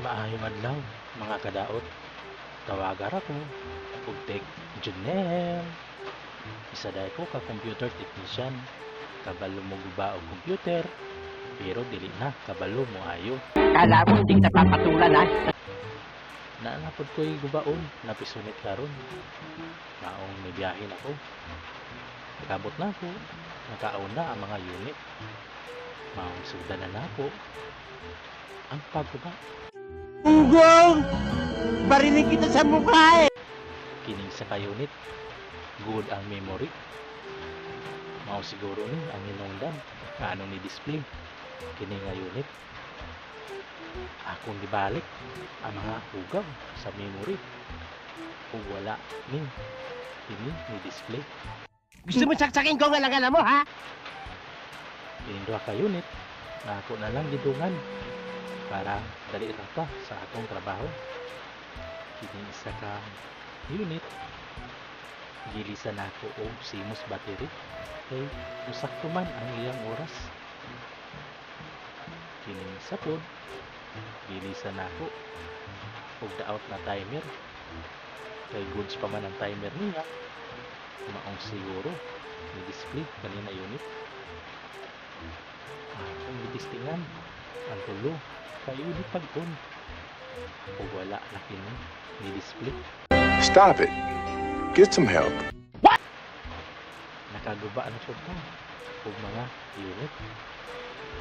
Maayong adlaw, mga kadaot. Tawagar ako, Ugteg Junel. Isa dahil ko ka computer technician. Kabalo mo guba og computer, pero dili na kabalo mo ayo. Kala mo hindi kita papatulan ha? Naanapod ko'y gubaon, napisunit karon. Maong may biyahin ako. Nakabot na ako, nakauna ang mga unit. Maong sudanan na ako. Ang pagguba, Ugong! Barinig kita sa mukha eh! kining sa ka-unit, good ang memory. Mao siguro ni ang hinungdan kaano ni display kini nga unit. Akong gibalik ang mga hugaw sa memory ug wala ni kini ni display. Gusto mo saksakin ko nga lang mo ha? Kining duha ka unit na ako na lang gidungan para dali ra pa sa atong trabaho. Kining isa ka unit gilisan ako og CMOS battery kay usakto man ang iyang oras. Kining isa pod gilisan ako og daot na timer kay goods pa man ang timer niya. Maong siguro ni display kanina unit. Akong gitistingan ang tulo kay unit pag-on ug wala na kini ni display. Stop it. Get some help. Nakaguba na siya pa ug mga unit.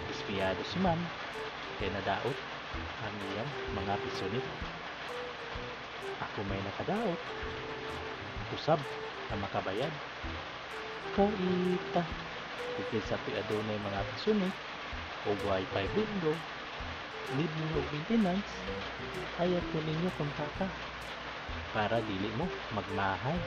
Dispiyado si ma'am kay nadaot ang iyang mga pisunit. Ako may nakadaot, usab na makabayad. Kaita dito sa adunay mga pisunit o wifi window, need mo og maintenance, ayaw ko ninyo kontaka para dili mo magmahay.